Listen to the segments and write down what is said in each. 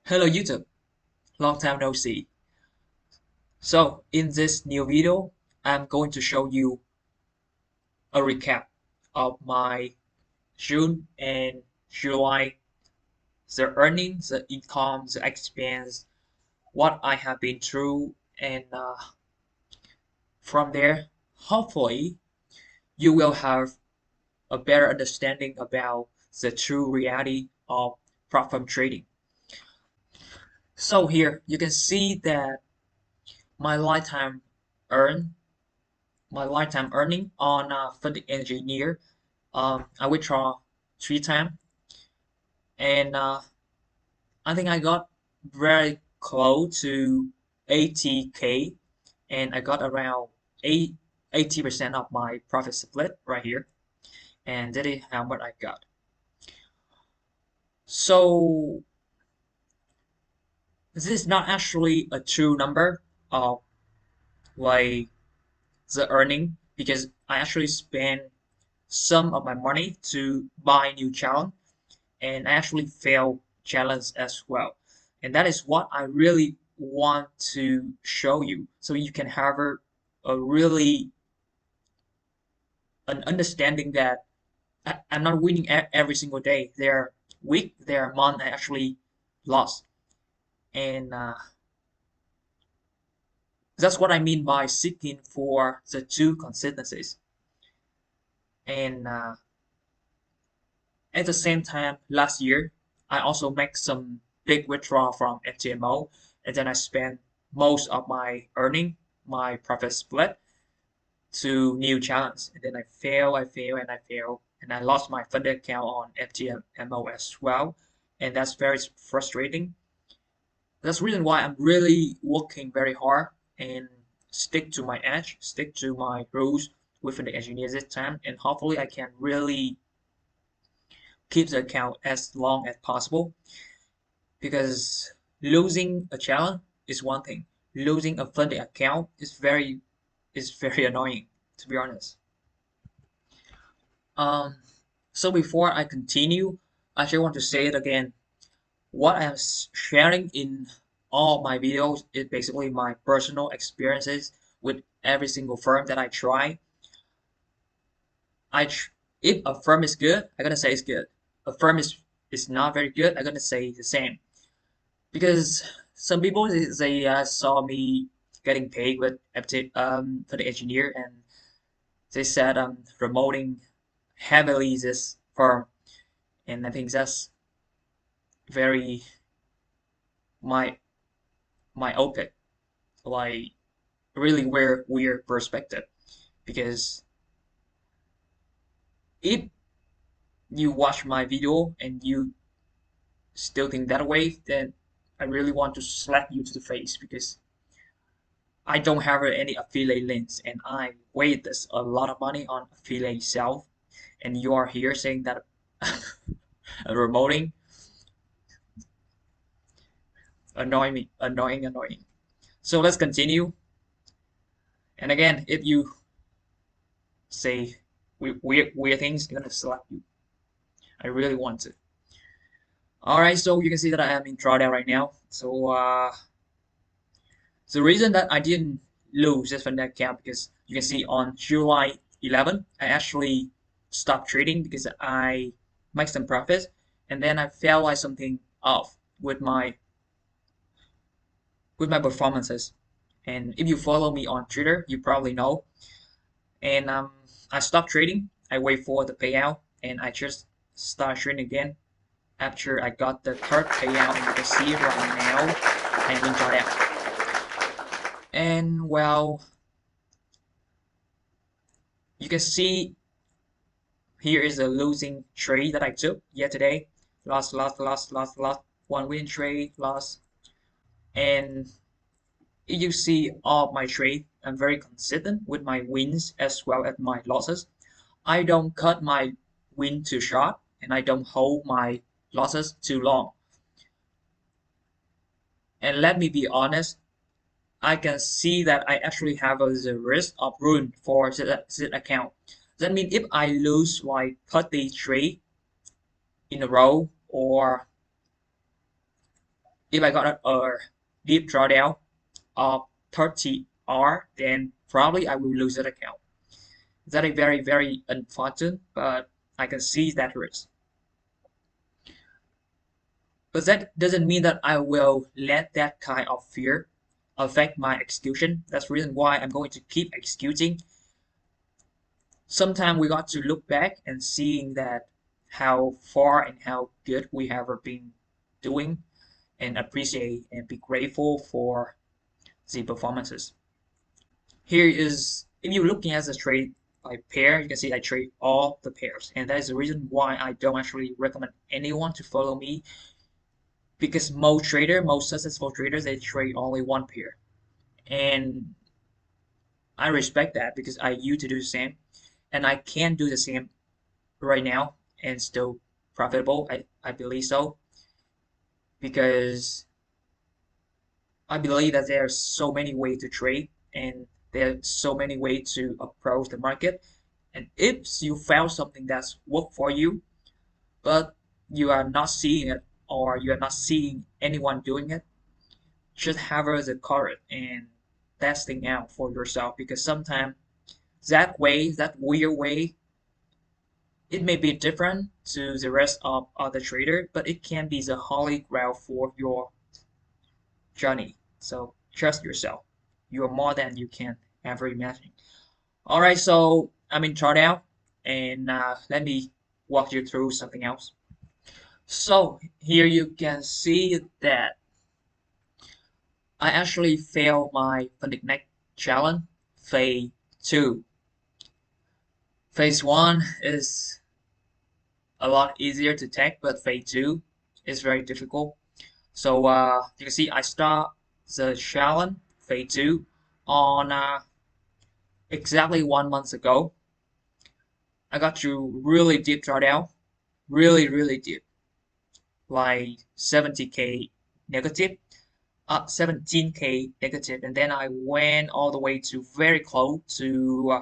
Hello YouTube, long time no see. So in this new video, I'm going to show you a recap of my June and July, the earnings, the income, the expense, what I have been through, and from there, hopefully you will have a better understanding about the true reality of prop firm trading. So here you can see that my lifetime earn my lifetime earning on funding engineer. I withdraw 3 times, and I think I got very close to 80K, and I got around 80% of my profit split right here, and that is how much I got. So this is not actually a true number of like the earning because I actually spend some of my money to buy new challenge and I actually fail challenge as well. And that is what I really want to show you so you can have a really an understanding that I'm not winning every single day. There are week, there are month I actually lost. And that's what I mean by seeking for the two consistencies. And at the same time, last year, I also make some big withdrawal from FTMO, and then I spend most of my earning, my profit split to new challenge. And then and I fail, and I lost my funded account on FTMO as well, and that's very frustrating. That's the reason why I'm really working very hard and stick to my edge, stick to my rules within the engineer this time, and hopefully I can really keep the account as long as possible because losing a challenge is one thing. Losing a funded account is very annoying, to be honest. Um, so before I continue, I just want to say it again. What I'm sharing in all my videos is basically my personal experiences with every single firm that I try. If a firm is good, I'm gonna say it's good. A firm is not very good, I'm gonna say the same. Because some people they saw me getting paid with for the engineer and they said I'm promoting heavily this firm and I think that's very my myopic, like really weird perspective because if you watch my video and you still think that way, then I really want to slap you to the face because I don't have any affiliate links and I wasted a lot of money on affiliate itself and you are here saying that remoting annoying. So let's continue. And again, if you say weird things, I'm gonna slap you. I really want to. All right, so you can see that I am in drawdown right now. So the reason that I didn't lose this net cap because you can see on July 11, I actually stopped trading because I made some profits and then I felt like something off with my performances. And if you follow me on Twitter, you probably know. And I stopped trading. I wait for the payout, and I just start trading again after I got the third payout. And you can see right now, I am in drawdown. And well, you can see here is a losing trade that I took yesterday. Lost. One win trade, lost. And you see all my trade, I'm very consistent with my wins as well as my losses. I don't cut my win too short and I don't hold my losses too long. And let me be honest, I can see that I actually have the risk of ruin for this account. That means if I lose like 30 trade in a row or if I got a deep drawdown of 30R, then probably I will lose that account. That is very, very unfortunate, but I can see that risk. But that doesn't mean that I will let that kind of fear affect my execution. That's the reason why I'm going to keep executing. Sometimes we got to look back and seeing that how far and how good we have been doing and appreciate and be grateful for the performances. Here is, if you're looking at the trade by pair, you can see I trade all the pairs. And that is the reason why I don't actually recommend anyone to follow me, because most successful traders, they trade only one pair. And I respect that because I used to do the same. And I can do the same right now and still profitable. I believe so because I believe that there are so many ways to trade and there are so many ways to approach the market. And if you found something that's worked for you, but you are not seeing it or you are not seeing anyone doing it, just have the courage and testing out for yourself, because sometimes that way, that weird way, it may be different to the rest of other trader, but it can be the holy grail for your journey. So trust yourself. You are more than you can ever imagine. All right, so I'm in chart now, and let me walk you through something else. So here you can see that I actually failed my Funding Neck challenge phase 2. Phase 1 is a lot easier to take, but phase 2 is very difficult. So you can see I start the challenge phase 2 on exactly 1 month ago. I got to really deep drawdown, really deep, like 70k negative, up 17k negative, and then I went all the way to very close to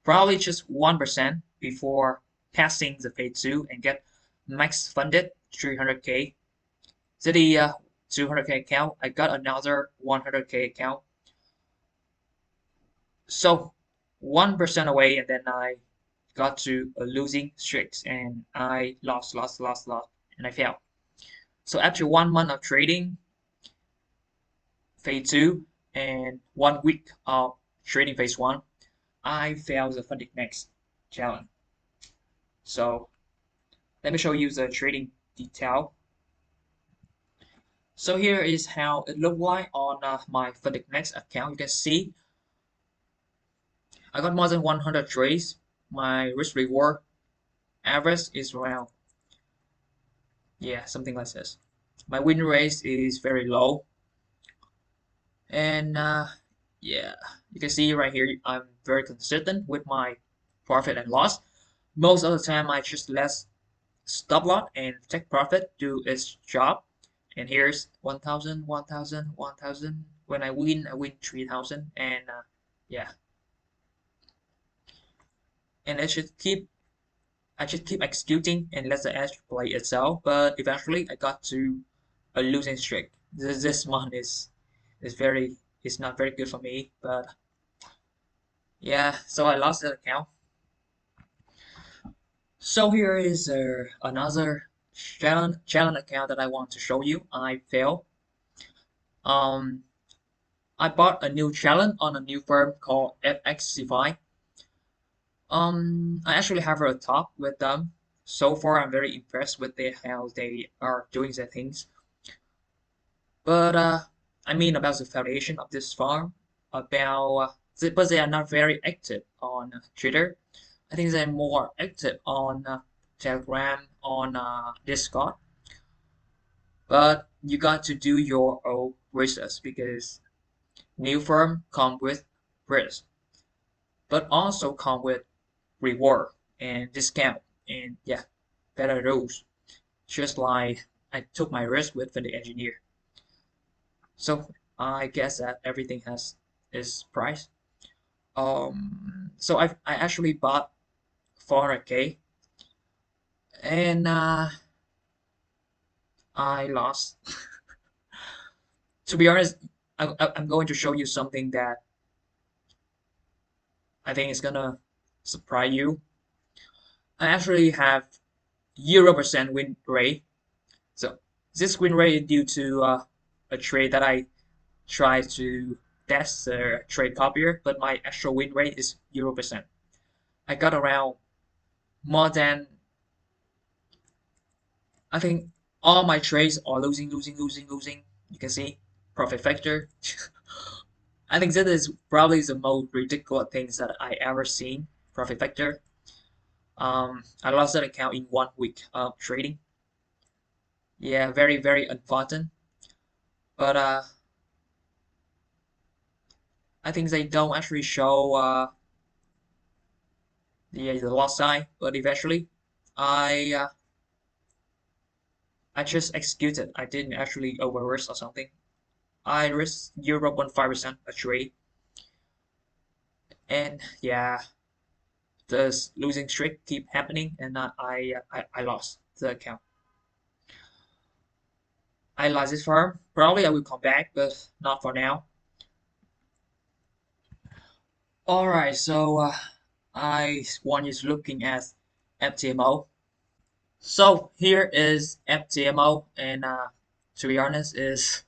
probably just 1% before passing the phase 2 and get max funded 300k. So the 200k account, I got another 100k account. So 1% away, and then I got to a losing streaks and I lost, and I failed. So after 1 month of trading phase 2 and 1 week of trading phase 1, I failed the funding next challenge. So let me show you the trading detail. So here is how it looked like on my funding next account. You can see I got more than 100 trades. My risk reward average is around, yeah, something like this. My win rate is very low, and yeah, you can see right here I'm very consistent with my profit and loss. Most of the time I just let stop loss and take profit do its job. And here's 1000, 1000, 1000. When I win 3000, and yeah, and I should keep executing and let the edge play itself. But eventually, I got to a losing streak. This month is very is not very good for me. But yeah, so I lost the account. So here is another challenge account that I want to show you. I failed. Um, I bought a new challenge on a new firm called FXCFI. I actually have a talk with them. So far, I'm very impressed with how they are doing their things. But I mean about the foundation of this farm, about but they are not very active on Twitter. I think they're more active on Telegram, on Discord. But you got to do your own research because new firm come with risk, but also come with reward and discount and yeah, better rules. Just like I took my risk with the engineer. So I guess that everything has its price. So I actually bought 400k and I lost. To be honest, I'm going to show you something that I think is gonna surprise you. I actually have 0% win rate. So this win rate is due to a trade that I tried to test the trade copier, but my actual win rate is 0%. I got around more than, I think all my trades are losing, losing, losing, losing. You can see profit factor. I think that is probably the most ridiculous things that I ever seen. Profit factor. I lost that account in 1 week of trading. Yeah, very very unfortunate. But I think they don't actually show the loss sign. But eventually, I uh, I just executed. I didn't actually over risk or something. I risked 0.5% a trade, and yeah, the losing streak keep happening, and I lost the account. I lost this farm. Probably I will come back, but not for now. Alright, so I want you to looking at FTMO. So here is FTMO, and to be honest, is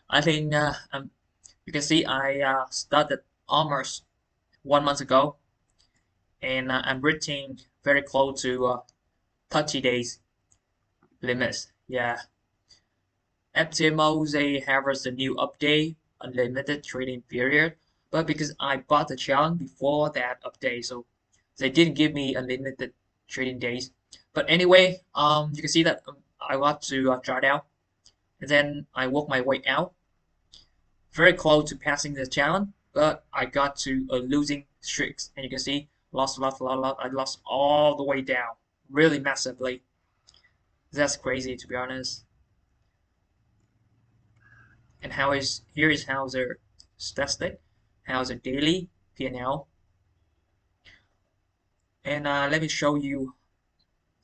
I think you can see I started almost 1 month ago, and I'm reaching very close to 30 days limits. Yeah, FTMO they have us a new update, unlimited trading period, but because I bought the challenge before that update, so they didn't give me unlimited trading days. But anyway, you can see that I got to drawdown, out, and then I work my way out, very close to passing the challenge, but I got to a losing streaks, and you can see lost, lost, lost, lost. I lost all the way down, really massively. That's crazy to be honest. And how is here is how the statistic, how the daily P&L, and let me show you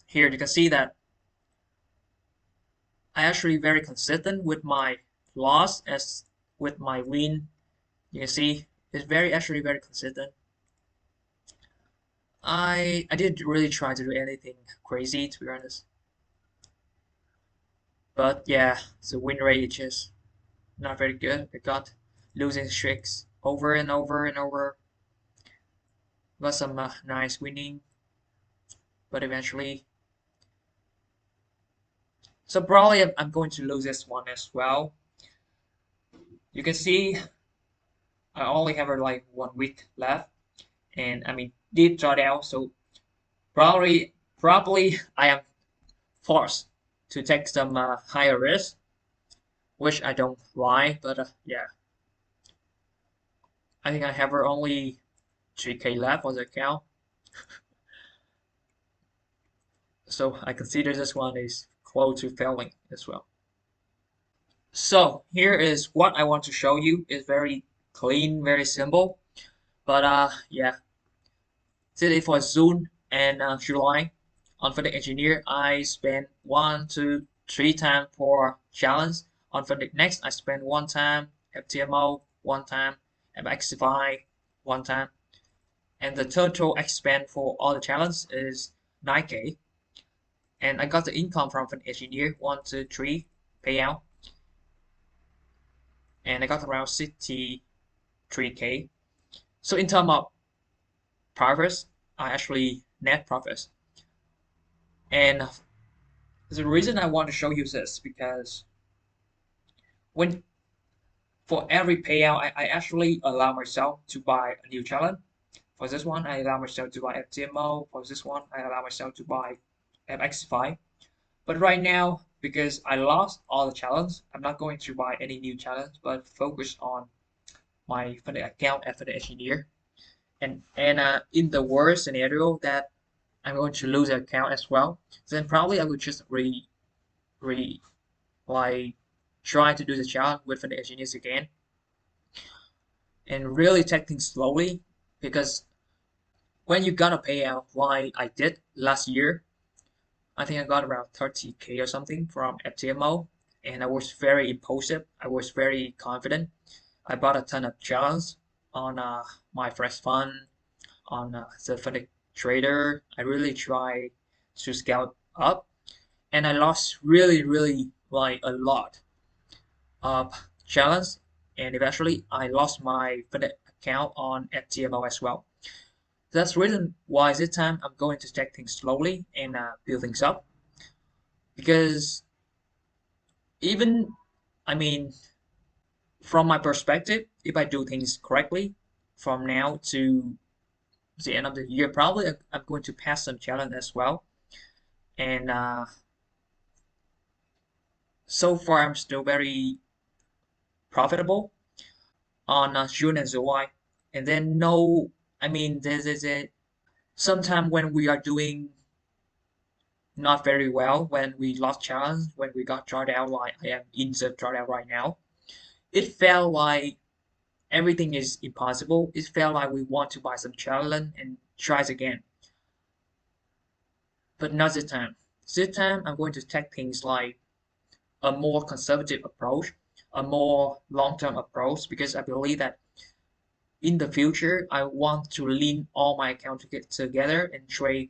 here. You can see that I actually very consistent with my loss as with my win. You can see it's very actually very consistent. I didn't really try to do anything crazy to be honest, but yeah, the win rate is just not very good. I got losing streaks over and over and over. Got some nice winning, but eventually. So probably I'm going to lose this one as well. You can see I only have like 1 week left, and I mean deep drawdown. So probably I am forced to take some higher risk, which I don't like. But yeah, I think I have only 3K left on the account, so I consider this one is close to failing as well. So here is what I want to show you. It's very clean, very simple. But yeah, today for June and July on Fintech Engineer, I spent 1, 2, 3 times for challenge. On Fintech Next, I spent 1 time, FTMO 1 time, MXify 1 time, and the total I spent for all the challenges is 9K. And I got the income from Fintech Engineer 1, 2, 3 payout, and I got around 63K. So in terms of profits, I actually net profits. And the reason I want to show you this because when for every payout, I actually allow myself to buy a new challenge. For this one, I allow myself to buy FTMO. For this one, I allow myself to buy MXify. But right now, because I lost all the challenges, I'm not going to buy any new challenge, but focus on my Fintech account after the engineer. And in the worst scenario that I'm going to lose the account as well, then probably I would just re like try to do the challenge with the engineers again and really take things slowly because when you got a payout like I did last year, I think I got around 30K or something from FTMO and I was very impulsive. I was very confident. I bought a ton of challenge on my first fund on the Fund Trader. I really tried to scale up, and I lost really like a lot of challenge, and eventually I lost my Fund account on FTMO as well. That's the reason why this time I'm going to take things slowly and build things up because even I mean from my perspective, if I do things correctly from now to the end of the year, probably I'm going to pass some challenge as well. And so far, I'm still very profitable on June and July. And then no, I mean, there's a sometime when we are doing not very well, when we lost challenge, when we got drawed out, like I am in the drawdown right now, it felt like everything is impossible. It felt like we want to buy some challenge and try again. But not this time. This time, I'm going to take things like a more conservative approach, a more long-term approach, because I believe that in the future, I want to link all my accounts together and trade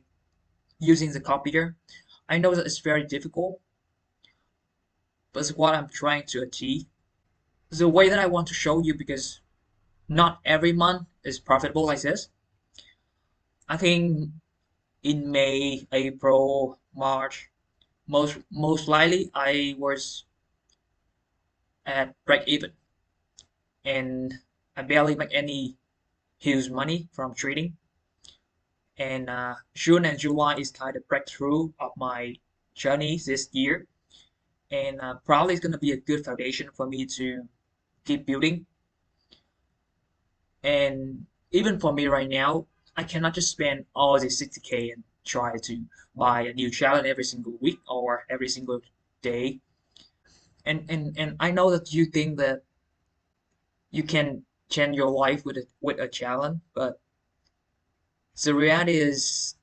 using the copier. I know that it's very difficult, but it's what I'm trying to achieve. The way that I want to show you, because not every month is profitable like this. I think in May, April, March, most likely I was at break even, and I barely make any huge money from trading. And June and July is kind of breakthrough of my journey this year, and probably it's gonna be a good foundation for me to keep building. And even for me right now, I cannot just spend all the 60K and try to buy a new challenge every single week or every single day. And I know that you think that you can change your life with a challenge, but the reality is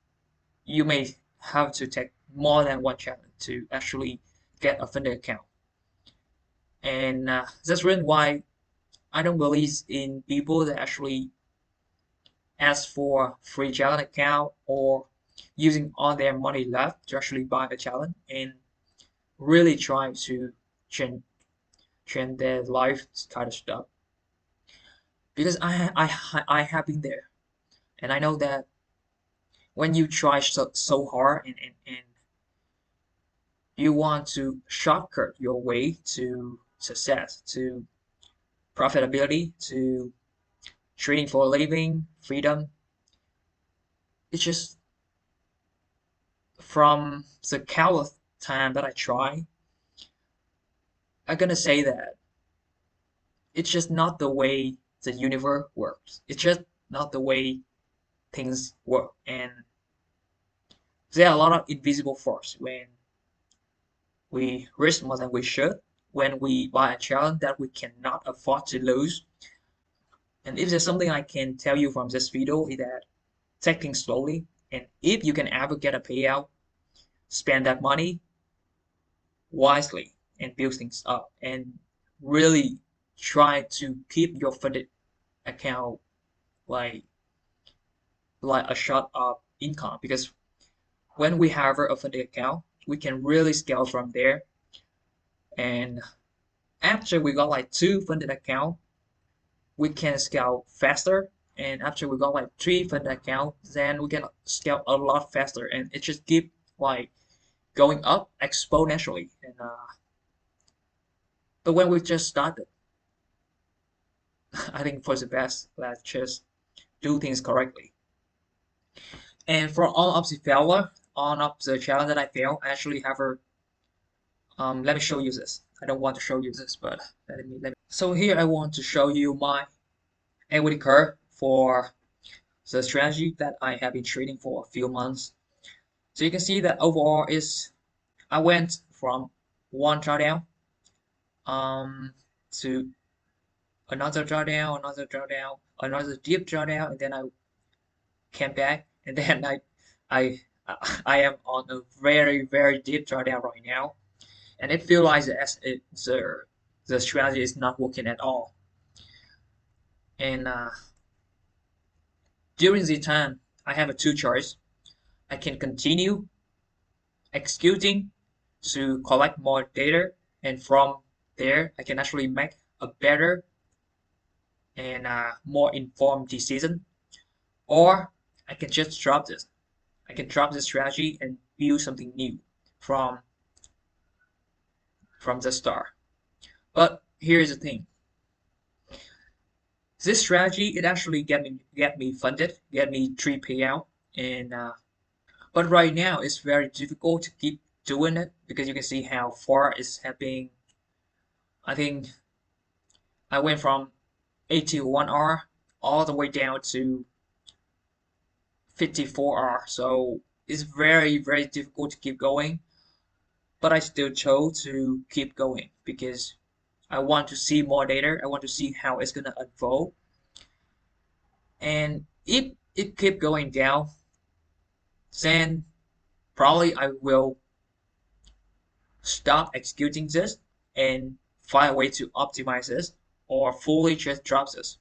you may have to take more than one challenge to actually get a funded account. And that's the reason why I don't believe in people that actually ask for free challenge account or using all their money left to actually buy a challenge and really try to change, change their life kind of stuff. Because I have been there, and I know that when you try so hard and you want to shortcut your way to success, to profitability, to trading for a living, freedom. It's just from the countless time that I try, I'm gonna say that it's just not the way the universe works. It's just not the way things work. And there are a lot of invisible force when we risk more than we should, when we buy a challenge that we cannot afford to lose. And if there's something I can tell you from this video is that take things slowly, and if you can ever get a payout, spend that money wisely and build things up and really try to keep your funded account like like a shot of income, because when we have a funded account we can really scale from there. And after we got like two funded account we can scale faster, and after we got like three funded account then we can scale a lot faster, and it just keep like going up exponentially. And but when we just started, I think for the best, let's just do things correctly. And for all of the failure, all of the challenge that I failed, I actually have a let me show you this. I don't want to show you this, but let me. So here I want to show you my equity curve for the strategy that I have been trading for a few months. So you can see that overall is I went from one drawdown to another drawdown, another drawdown, another deep drawdown, and then I came back, and then I I am on a very deep drawdown right now. and it feels like the strategy is not working at all. And during the time, I have a two choice. I can continue executing to collect more data, and from there, I can actually make a better and more informed decision, or I can just drop this. I can drop this strategy and build something new from the start. But here's the thing: this strategy it actually get me funded, get me 3 payout, and but right now it's very difficult to keep doing it because you can see how far it's happening. I think I went from 81 hour all the way down to 54 hour, so it's very difficult to keep going. But I still chose to keep going because I want to see more data. I want to see how it's gonna unfold. And if it keep going down, then probably I will stop executing this and find a way to optimize this or fully just drop this.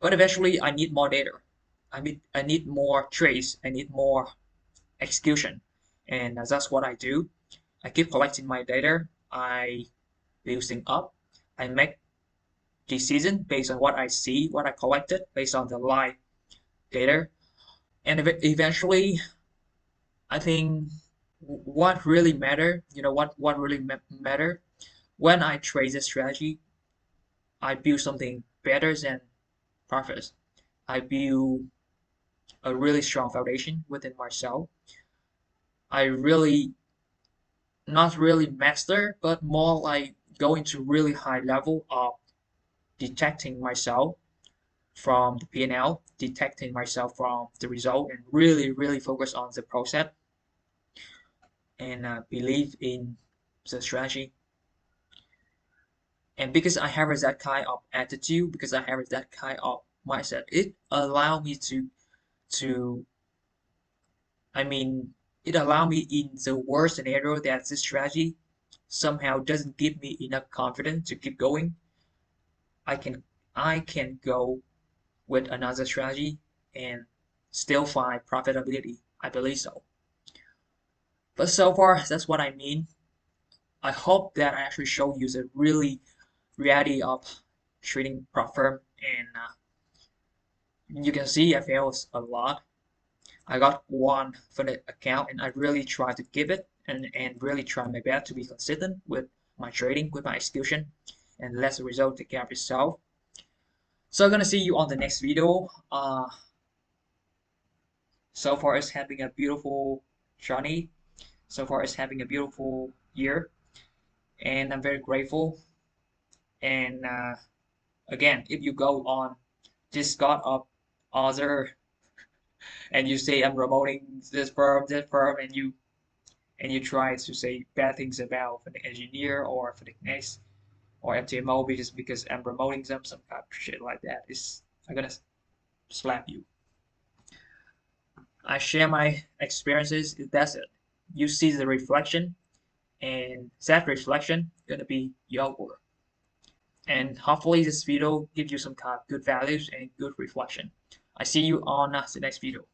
But eventually I need more data. I need more trades. I need more execution. And that's what I do. I keep collecting my data. I build things up. I make decision based on what I see, what I collected, based on the live data. And eventually, I think what really matter, what really matter when I trade this strategy, I build something better than profits. I build a really strong foundation within myself. I really not really master, but more like going to really high level of detecting myself from the P&L, detecting myself from the result, and really focus on the process and believe in the strategy. And because I have that kind of attitude, because I have that kind of mindset, it allow me to I mean it allow me in the worst scenario that this strategy somehow doesn't give me enough confidence to keep going. I can I can go with another strategy and still find profitability. I believe so. But so far, that's what I mean. I hope that I actually show you the really reality of trading prop firm, and you can see I failed a lot. I got one for the account, and I really try to give it and really try my best to be consistent with my trading, with my execution, and let the result take care of itself. So I'm gonna see you on the next video. So far it's having a beautiful journey. So far it's having a beautiful year, and I'm very grateful. And again, if you go on Discord of other and you say I'm promoting this firm, and you try to say bad things about for the engineer or for the next or FTMO because I'm promoting them, some kind of shit like that, is I'm gonna slap you. I share my experiences. That's it. You see the reflection, and that reflection gonna be your work. And hopefully this video gives you some kind of good values and good reflection. I see you on the next video.